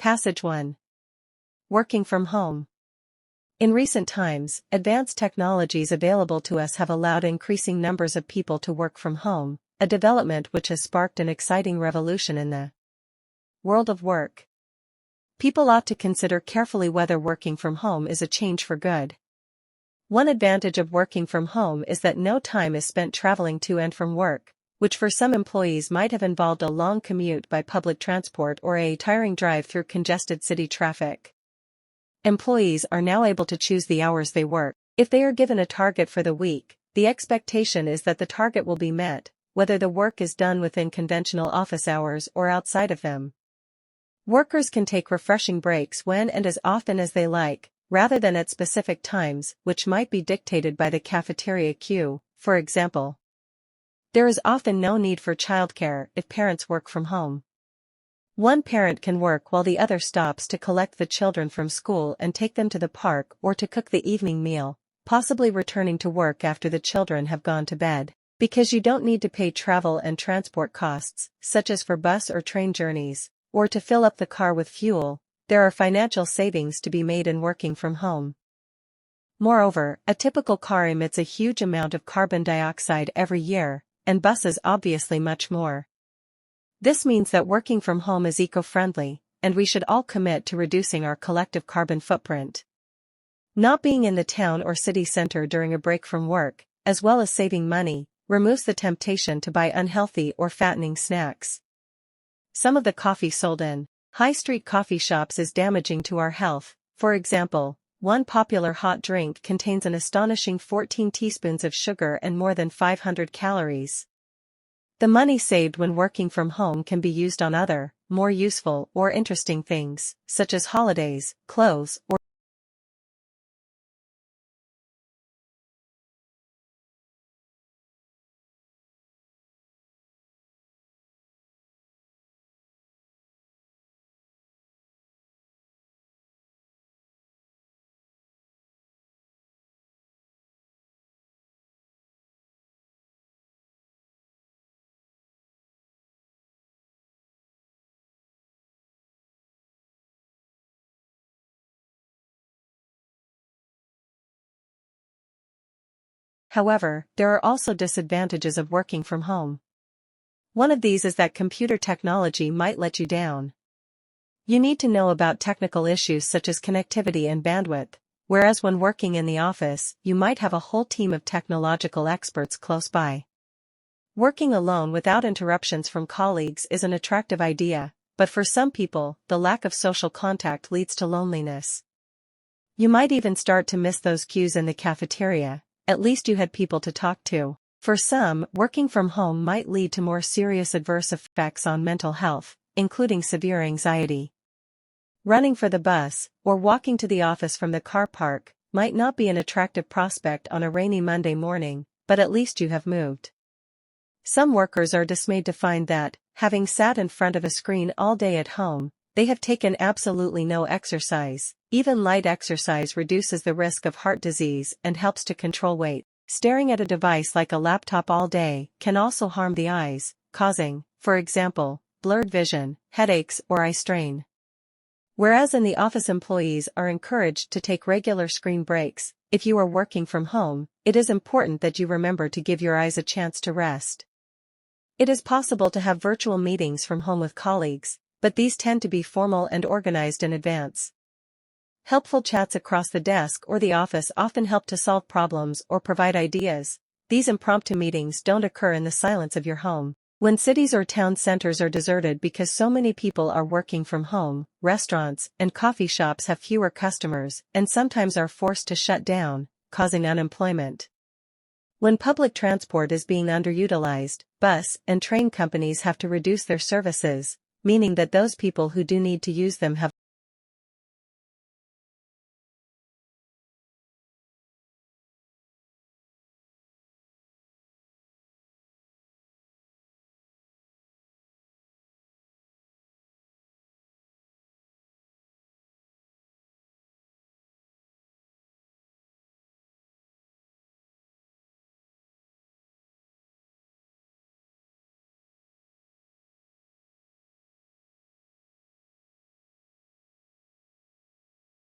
Passage 1. Working from home. In recent times, advanced technologies available to us have allowed increasing numbers of people to work from home, a development which has sparked an exciting revolution in the world of work. People ought to consider carefully whether working from home is a change for good. One advantage of working from home is that no time is spent traveling to and from work, which for some employees might have involved a long commute by public transport or a tiring drive through congested city traffic. Employees are now able to choose the hours they work. If they are given a target for the week, the expectation is that the target will be met, whether the work is done within conventional office hours or outside of them. Workers can take refreshing breaks when and as often as they like, rather than at specific times, which might be dictated by the cafeteria queue, for example. There is often no need for childcare if parents work from home. One parent can work while the other stops to collect the children from school and take them to the park or to cook the evening meal, possibly returning to work after the children have gone to bed. Because you don't need to pay travel and transport costs, such as for bus or train journeys, or to fill up the car with fuel, there are financial savings to be made in working from home. Moreover, a typical car emits a huge amount of carbon dioxide every year, and buses obviously much more. This means that working from home is eco-friendly, and we should all commit to reducing our collective carbon footprint. Not being in the town or city center during a break from work, as well as saving money, removes the temptation to buy unhealthy or fattening snacks. Some of the coffee sold in high street coffee shops is damaging to our health. For example, one popular hot drink contains an astonishing 14 teaspoons of sugar and more than 500 calories. The money saved when working from home can be used on other, more useful or interesting things, such as holidays, clothes, or However, there are also disadvantages of working from home. One of these is that computer technology might let you down. You need to know about technical issues such as connectivity and bandwidth, whereas when working in the office, you might have a whole team of technological experts close by. Working alone without interruptions from colleagues is an attractive idea, but for some people, the lack of social contact leads to loneliness. You might even start to miss those cues in the cafeteria. At least you had people to talk to. For some, working from home might lead to more serious adverse effects on mental health, including severe anxiety. Running for the bus, or walking to the office from the car park, might not be an attractive prospect on a rainy Monday morning, but at least you have moved. Some workers are dismayed to find that, having sat in front of a screen all day at home, they have taken absolutely no exercise. Even light exercise reduces the risk of heart disease and helps to control weight. Staring at a device like a laptop all day can also harm the eyes, causing, for example, blurred vision, headaches, or eye strain. Whereas in the office, employees are encouraged to take regular screen breaks. If you are working from home, it is important that you remember to give your eyes a chance to rest. It is possible to have virtual meetings from home with colleagues, but these tend to be formal and organized in advance. Helpful chats across the desk or the office often help to solve problems or provide ideas. These impromptu meetings don't occur in the silence of your home. When cities or town centers are deserted because so many people are working from home, restaurants and coffee shops have fewer customers and sometimes are forced to shut down, causing unemployment. When public transport is being underutilized, bus and train companies have to reduce their services, meaning that those people who do need to use them have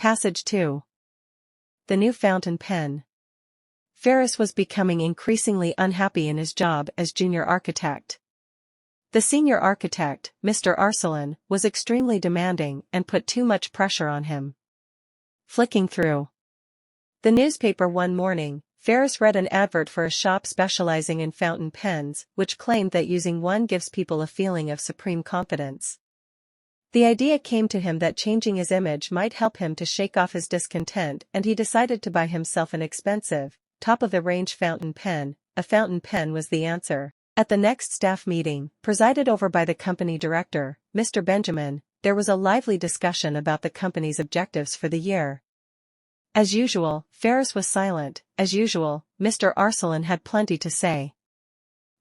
Passage 2. The new fountain pen. Ferris was becoming increasingly unhappy in his job as junior architect. The senior architect, Mr. Arsalan, was extremely demanding and put too much pressure on him. Flicking through the newspaper one morning, Ferris read an advert for a shop specializing in fountain pens, which claimed that using one gives people a feeling of supreme confidence. The idea came to him that changing his image might help him to shake off his discontent, and he decided to buy himself an expensive, top-of-the-range fountain pen. A fountain pen was the answer. At the next staff meeting, presided over by the company director, Mr. Benjamin, there was a lively discussion about the company's objectives for the year. As usual, Ferris was silent. As usual, Mr. Arsalan had plenty to say.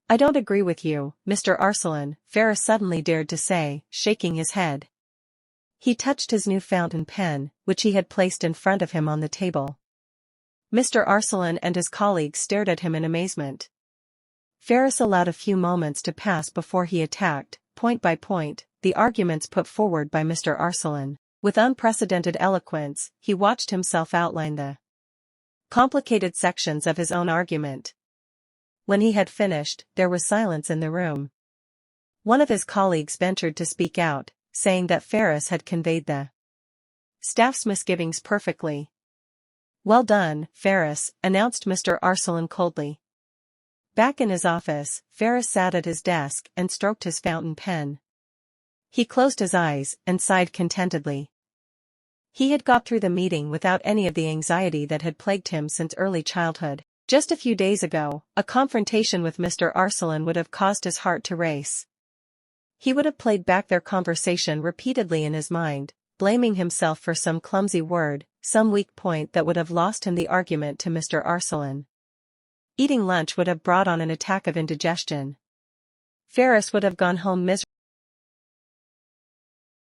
"I don't agree with you, Mr. Arsalan," Ferris suddenly dared to say, shaking his head. He touched his new fountain pen, which he had placed in front of him on the table. Mr. Arsalan and his colleagues stared at him in amazement. Ferris allowed a few moments to pass before he attacked, point by point, the arguments put forward by Mr. Arsalan. With unprecedented eloquence, he watched himself outline the complicated sections of his own argument. When he had finished, there was silence in the room. One of his colleagues ventured to speak out, saying that Ferris had conveyed the staff's misgivings perfectly. "Well done, Ferris," announced Mr. Arsalan coldly. Back in his office, Ferris sat at his desk and stroked his fountain pen. He closed his eyes and sighed contentedly. He had got through the meeting without any of the anxiety that had plagued him since early childhood. Just a few days ago, a confrontation with Mr. Arsalan would have caused his heart to race. He would have played back their conversation repeatedly in his mind, blaming himself for some clumsy word, some weak point that would have lost him the argument to Mr. Arsalan. Eating lunch would have brought on an attack of indigestion. Ferris would have gone home miserable.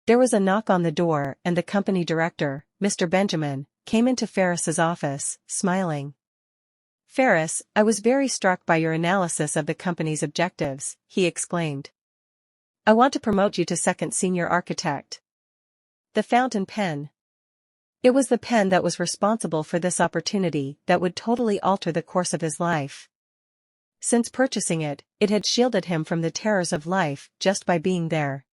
There was a knock on the door, and the company director, Mr. Benjamin, came into Ferris's office, smiling. "Ferris, I was very struck by your analysis of the company's objectives," he exclaimed. "I want to promote you to second senior architect." The fountain pen. It was the pen that was responsible for this opportunity that would totally alter the course of his life. Since purchasing it, it had shielded him from the terrors of life just by being there.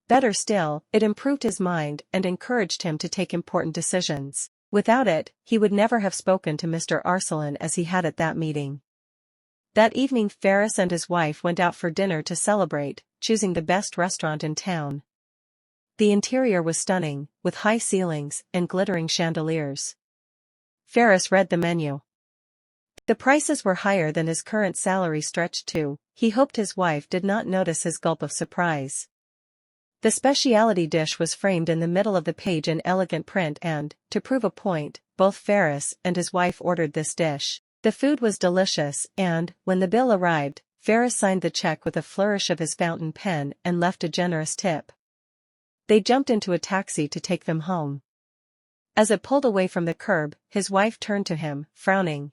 Better still, it improved his mind and encouraged him to take important decisions. Without it, he would never have spoken to Mr. Arsalan as he had at that meeting. That evening Ferris and his wife went out for dinner to celebrate, choosing the best restaurant in town. The interior was stunning, with high ceilings and glittering chandeliers. Ferris read the menu. The prices were higher than his current salary stretched to. He hoped his wife did not notice his gulp of surprise. The specialty dish was framed in the middle of the page in elegant print and, to prove a point, both Ferris and his wife ordered this dish. The food was delicious and, when the bill arrived, Ferris signed the check with a flourish of his fountain pen and left a generous tip. They jumped into a taxi to take them home. As it pulled away from the curb, his wife turned to him, frowning.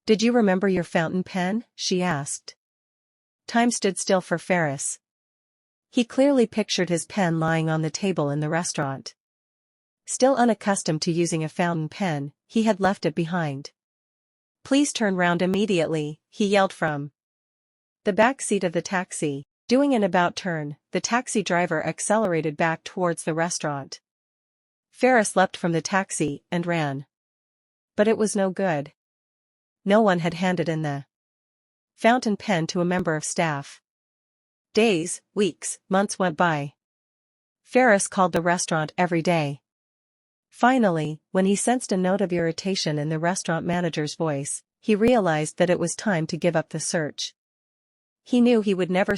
"Did you remember your fountain pen?" she asked. Time stood still for Ferris. He clearly pictured his pen lying on the table in the restaurant. Still unaccustomed to using a fountain pen, he had left it behind. "Please turn round immediately," he yelled from the back seat of the taxi. Doing an about turn, the taxi driver accelerated back towards the restaurant. Ferris leapt from the taxi and ran. But it was no good. No one had handed in the fountain pen to a member of staff. Days, weeks, months went by. Ferris called the restaurant every day. Finally, when he sensed a note of irritation in the restaurant manager's voice, he realized that it was time to give up the search. He knew he would never